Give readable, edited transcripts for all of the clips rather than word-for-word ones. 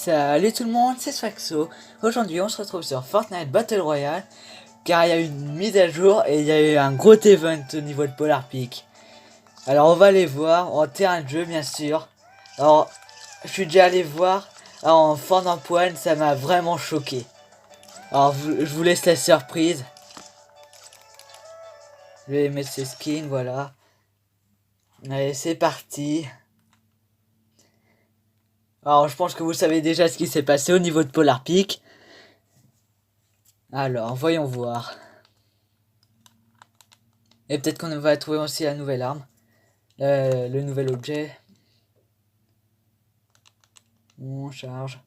Salut tout le monde, c'est Sfaxo. Aujourd'hui on se retrouve sur Fortnite Battle Royale car il y a eu une mise à jour et il y a eu un gros event au niveau de Polar Peak. Alors on va aller voir en terrain de jeu bien sûr. Alors je suis déjà allé voir en fort d'empoigne, ça m'a vraiment choqué. Alors je vous laisse la surprise. Je vais mettre ces skins, voilà. Allez c'est parti. Alors je pense que vous savez déjà ce qui s'est passé au niveau de Polar Peak. Alors voyons voir. Et peut-être qu'on va trouver aussi la nouvelle arme. Le nouvel objet. On charge.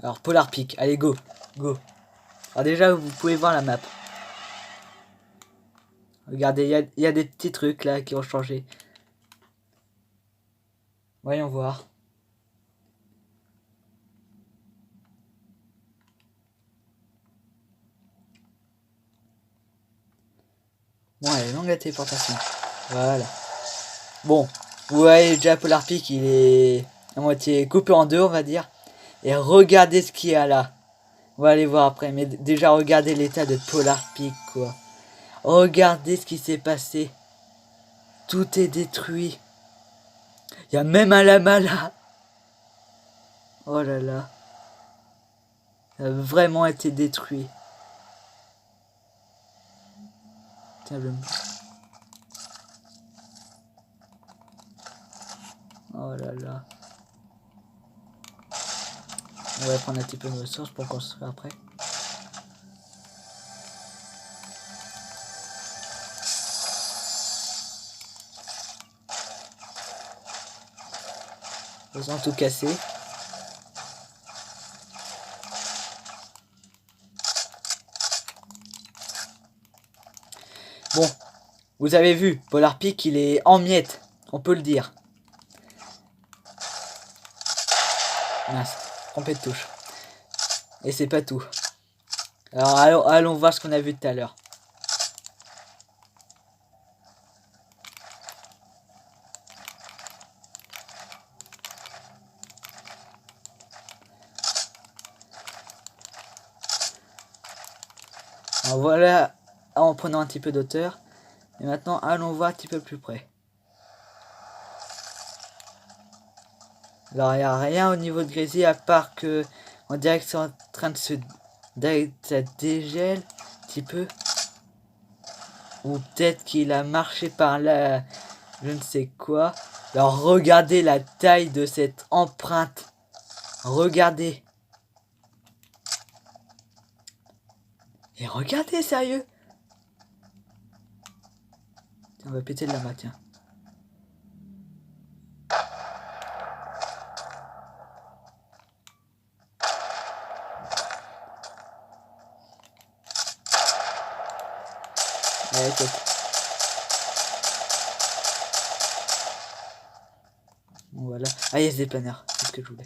Alors Polar Peak, allez go, go. Alors déjà vous pouvez voir la map. Regardez, il y a des petits trucs là qui ont changé. Voyons voir. Bon, elle est longue la téléportation. Voilà. Bon, vous voyez déjà Polar Peak, il est à moitié coupé en deux, on va dire. Et regardez ce qu'il y a là. On va aller voir après, mais déjà regardez l'état de Polar Peak, quoi. Regardez ce qui s'est passé. Tout est détruit. Il y a même un lama là. Oh là là. Ça a vraiment été détruit. Tiens, oh là là. On va prendre un petit peu de ressources pour construire après. Ils ont tout cassé. Bon, vous avez vu, Polar Peak il est en miettes, on peut le dire. Mince, trompé de touche. Et c'est pas tout. Alors allons voir ce qu'on a vu tout à l'heure. Alors voilà, en prenant un petit peu d'auteur. Et maintenant, allons voir un petit peu plus près. Alors, il n'y a rien au niveau de Grésy à part que on dirait que c'est en train de ça dégèle un petit peu. Ou peut-être qu'il a marché par là, je ne sais quoi. Alors, regardez la taille de cette empreinte. Regardez. Et regardez, sérieux. Tiens, on va péter de la main, tiens. Allez, tête. Voilà. Ah, yes, des planeurs. C'est ce que je voulais.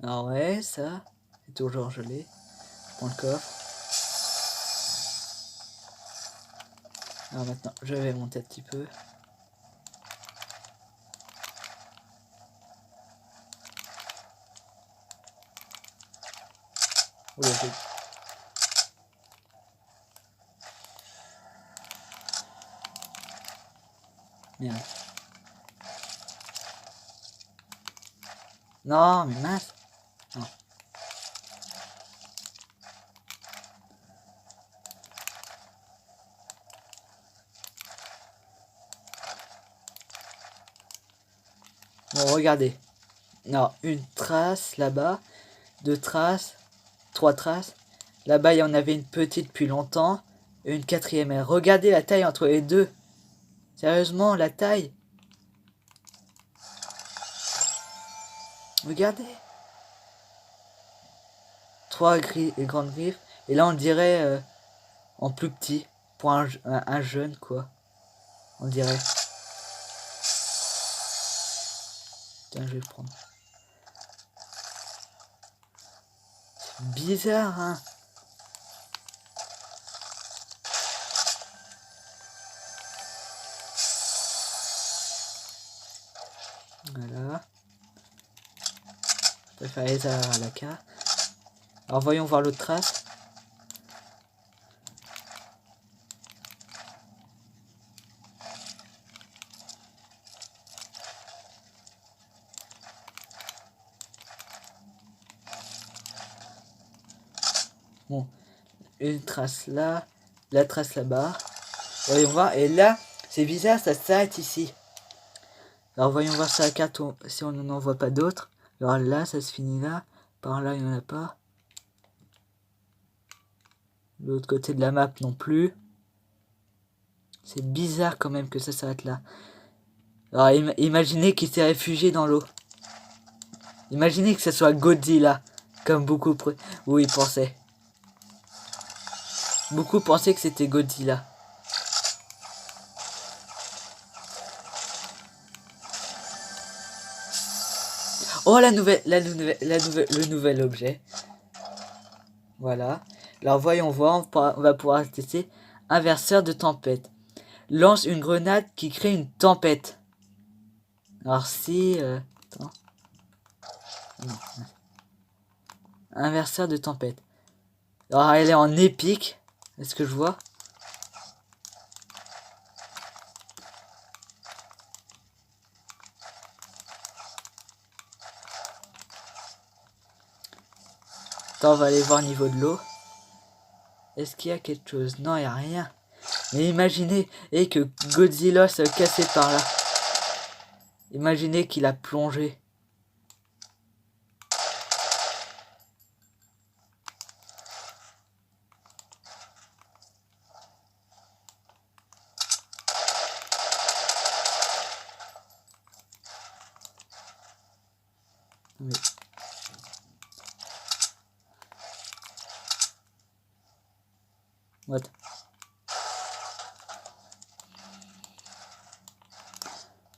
Alors, ouais, ça. C'est toujours gelé. Je prends le coffre. Alors maintenant, je vais monter un petit peu. Oula, merde. Non, mais mince. Non. Bon, regardez. Non, une trace là-bas. Deux traces. Trois traces. Là-bas, il y en avait une petite depuis longtemps. Et une quatrième. Et regardez la taille entre les deux. Sérieusement, la taille. Regardez. Trois grandes griffes. Et là, on dirait en plus petit. Pour un jeune, quoi. On dirait. Tiens, je vais le prendre. Bizarre, hein. Voilà. Je peux faire les erreurs à la carte. Alors voyons voir l'autre trace. Bon, une trace là, la trace là-bas. Voyons voir, et là, c'est bizarre, ça s'arrête ici. Alors voyons voir sur la carte si on n'en voit pas d'autres. Alors là, ça se finit là. Par là, il n'y en a pas. De l'autre côté de la map non plus. C'est bizarre quand même que ça s'arrête là. Alors imaginez qu'il s'est réfugié dans l'eau. Imaginez que ce soit Godzilla. Comme beaucoup oui, pensaient. Beaucoup pensaient que c'était Godzilla. Oh, le nouvel objet. Voilà. Alors voyons voir, on va pouvoir tester. Inverseur de tempête. Lance une grenade qui crée une tempête. Alors si... attends. Inverseur de tempête. Alors elle est en épique. Est-ce que je vois? Attends, on va aller voir au niveau de l'eau. Est-ce qu'il y a quelque chose? Non, il n'y a rien. Mais imaginez que Godzilla se cassé par là. Imaginez qu'il a plongé. Oui. What?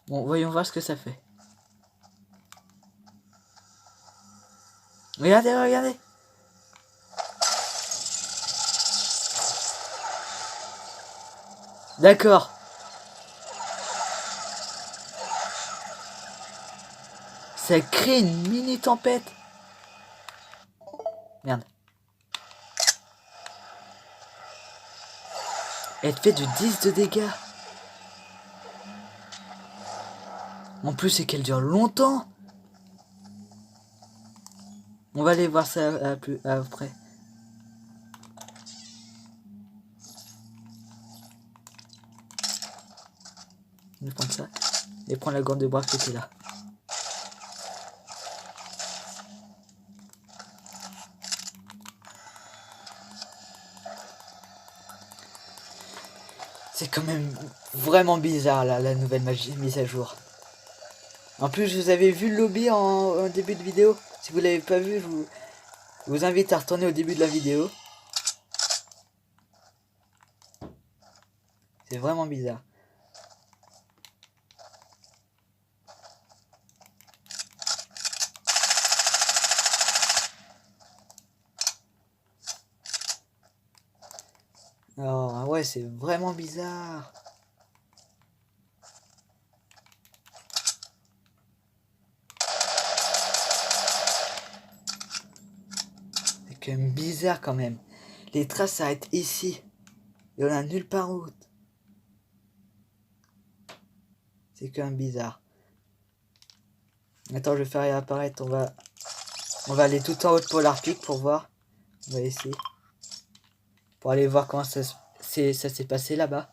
Bon, voyons voir ce que ça fait. Regardez, regardez. D'accord. Ça crée une mini tempête. Merde. Elle fait de 10 de dégâts. En plus, c'est qu'elle dure longtemps. On va aller voir ça après. Je vais prendre ça. Et prendre la gourde de bras qui était là. C'est quand même vraiment bizarre là, la nouvelle mise à jour. En plus, vous avez vu le lobby en début de vidéo. Si vous l'avez pas vu, je vous invite à retourner au début de la vidéo. C'est vraiment bizarre. Alors, ouais, c'est vraiment bizarre. C'est quand même bizarre quand même. Les traces s'arrêtent ici. Et on a nulle part autre. C'est quand même bizarre. Attends, je vais faire réapparaître. On va aller tout en haut de Polar Peak pour voir. On va essayer. Pour aller voir comment ça s'est passé là-bas.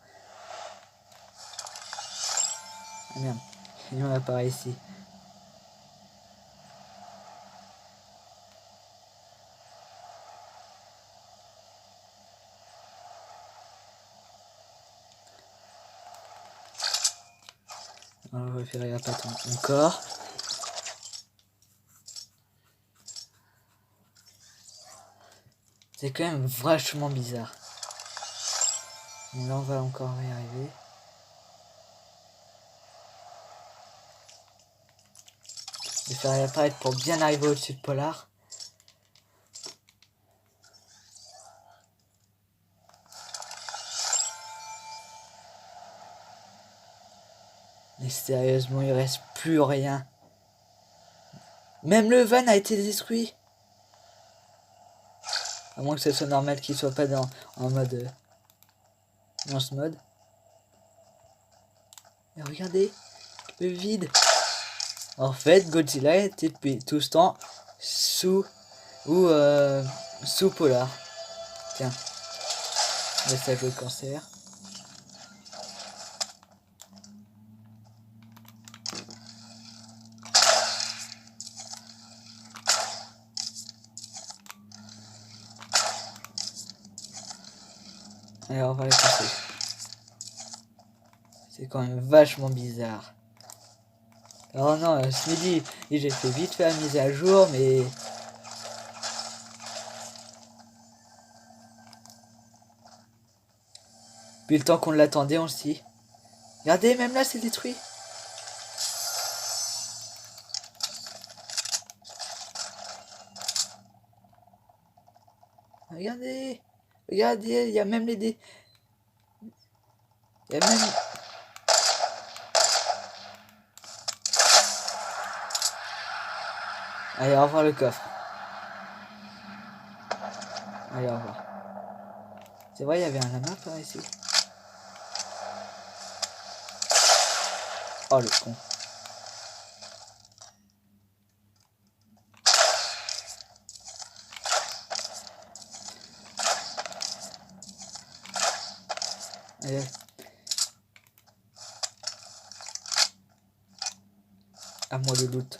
Ah merde. Il en apparaît ici. On va faire réapparaître encore. C'est quand même vachement bizarre. Bon, là, on va encore y arriver. Je vais faire réapparaître pour bien arriver au-dessus de Polar. Mais sérieusement, il reste plus rien. Même le van a été détruit. À moins que ce soit normal qu'il soit pas en mode... dans ce mode. Et regardez, le vide. En fait, Godzilla était depuis tout ce temps sous... sous polar. Tiens. Message au cancer. Alors on va les passer. C'est quand même vachement bizarre. Oh non, ce midi, j'ai fait vite faire la mise à jour, mais... Puis le temps qu'on l'attendait, on le sait. Regardez, même là, c'est détruit. Regardez. Regardez, il y a même les dés. Il y a même... Allez, au revoir le coffre. Allez, au revoir. C'est vrai, il y avait un lama par ici. Oh, le con. Allez. À moi le loot.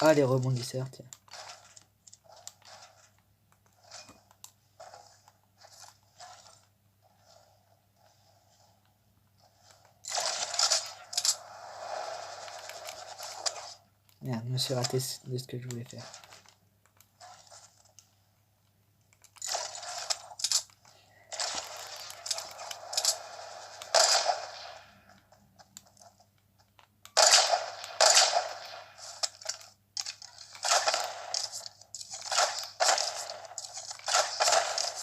Ah, les rebondisseurs, tiens. Merde, je me suis raté de ce que je voulais faire.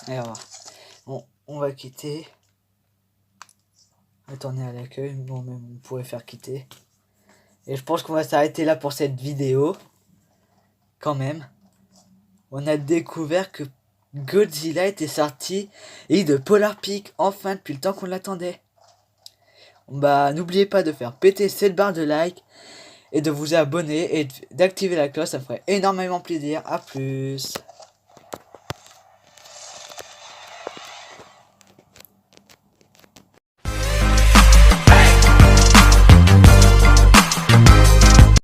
Allez, au revoir. Bon, on va quitter. Retourner à l'accueil. Bon, même on pourrait faire quitter. Et je pense qu'on va s'arrêter là pour cette vidéo. Quand même. On a découvert que Godzilla était sorti et de Polar Peak enfin depuis le temps qu'on l'attendait. Bah n'oubliez pas de faire péter cette barre de like et de vous abonner et d'activer la cloche, ça me ferait énormément plaisir. À plus.